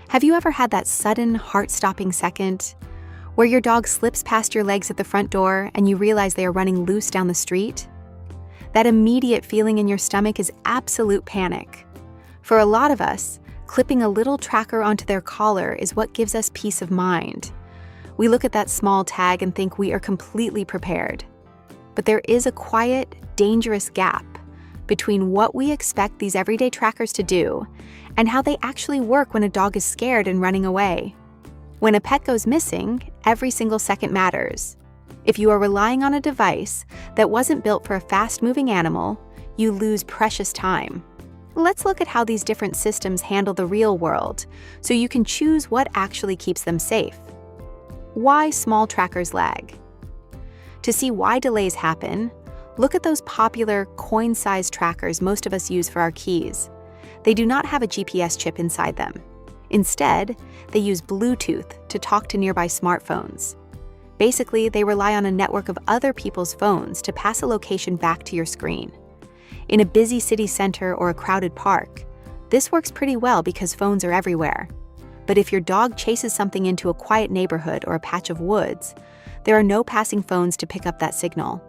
Have you ever had that sudden, heart-stopping second where your dog slips past your legs at the front door and you realize they are running loose down the street? That immediate feeling in your stomach is absolute panic. For a lot of us, clipping a little tracker onto their collar is what gives us peace of mind. We look at that small tag and think we are completely prepared. But there is a quiet, dangerous gap between what we expect these everyday trackers to do and how they actually work when a dog is scared and running away. When a pet goes missing, every single second matters. If you are relying on a device that wasn't built for a fast-moving animal, you lose precious time. Let's look at how these different systems handle the real world, so you can choose what actually keeps them safe. Why small trackers lag? To see why delays happen, look at those popular coin-sized trackers most of us use for our keys. They do not have a GPS chip inside them. Instead, they use Bluetooth to talk to nearby smartphones. Basically, they rely on a network of other people's phones to pass a location back to your screen. In a busy city center or a crowded park, this works pretty well because phones are everywhere. But if your dog chases something into a quiet neighborhood or a patch of woods, there are no passing phones to pick up that signal.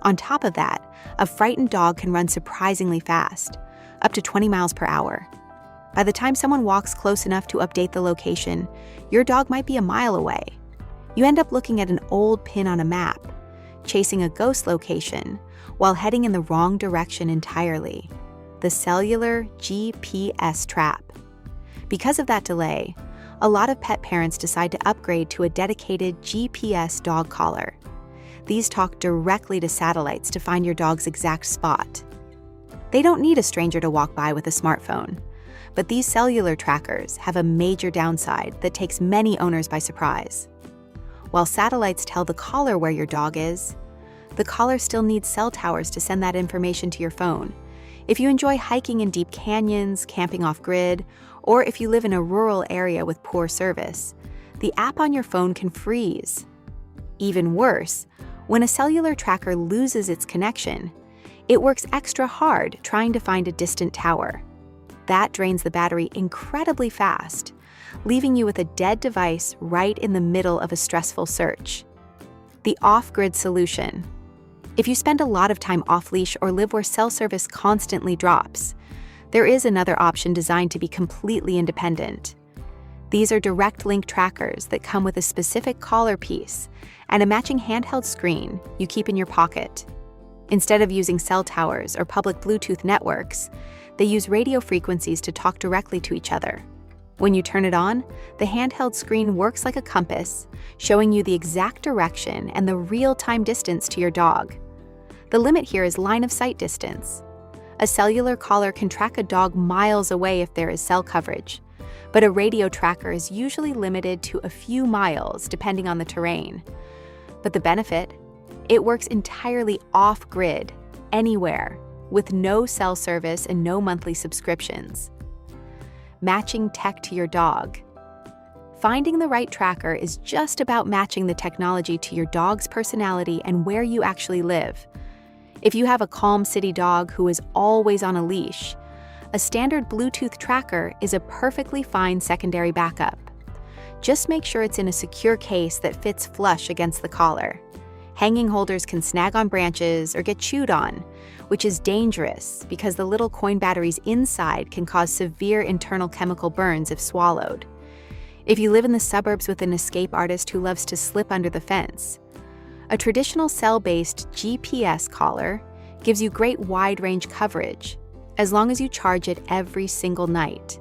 On top of that, a frightened dog can run surprisingly fast, up to 20 miles per hour. By the time someone walks close enough to update the location, your dog might be a mile away. You end up looking at an old pin on a map, chasing a ghost location, while heading in the wrong direction entirely. The Cellular GPS Trap. Because of that delay, a lot of pet parents decide to upgrade to a dedicated GPS dog collar. These talk directly to satellites to find your dog's exact spot. They don't need a stranger to walk by with a smartphone, but these cellular trackers have a major downside that takes many owners by surprise. While satellites tell the collar where your dog is, the collar still needs cell towers to send that information to your phone. If you enjoy hiking in deep canyons, camping off-grid, or if you live in a rural area with poor service, the app on your phone can freeze. Even worse, when a cellular tracker loses its connection, it works extra hard trying to find a distant tower. That drains the battery incredibly fast, leaving you with a dead device right in the middle of a stressful search. The off-grid solution. If you spend a lot of time off-leash or live where cell service constantly drops, there is another option designed to be completely independent. These are direct link trackers that come with a specific collar piece and a matching handheld screen you keep in your pocket. Instead of using cell towers or public Bluetooth networks, they use radio frequencies to talk directly to each other. When you turn it on, the handheld screen works like a compass, showing you the exact direction and the real-time distance to your dog. The limit here is line of sight distance. A cellular collar can track a dog miles away if there is cell coverage, but a radio tracker is usually limited to a few miles depending on the terrain. But the benefit? It works entirely off-grid, anywhere, with no cell service and no monthly subscriptions. Matching tech to your dog. Finding the right tracker is just about matching the technology to your dog's personality and where you actually live. If you have a calm city dog who is always on a leash, a standard Bluetooth tracker is a perfectly fine secondary backup. Just make sure it's in a secure case that fits flush against the collar. Hanging holders can snag on branches or get chewed on, which is dangerous because the little coin batteries inside can cause severe internal chemical burns if swallowed. If you live in the suburbs with an escape artist who loves to slip under the fence, a traditional cell-based GPS collar gives you great wide-range coverage, as long as you charge it every single night.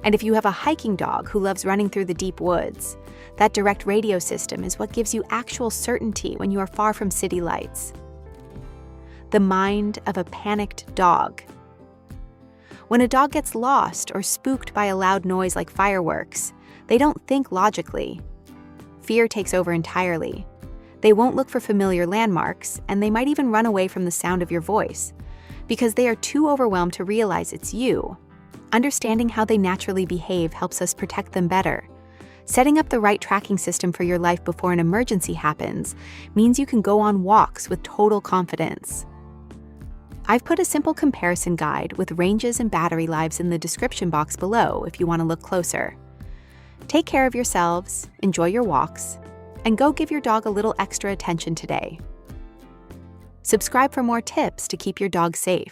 And if you have a hiking dog who loves running through the deep woods, that direct radio system is what gives you actual certainty when you are far from city lights. The mind of a panicked dog. When a dog gets lost or spooked by a loud noise like fireworks, they don't think logically. Fear takes over entirely. They won't look for familiar landmarks, and they might even run away from the sound of your voice, because they are too overwhelmed to realize it's you. Understanding how they naturally behave helps us protect them better. Setting up the right tracking system for your life before an emergency happens means you can go on walks with total confidence. I've put a simple comparison guide with ranges and battery lives in the description box below if you want to look closer. Take care of yourselves, enjoy your walks, and go give your dog a little extra attention today. Subscribe for more tips to keep your dog safe.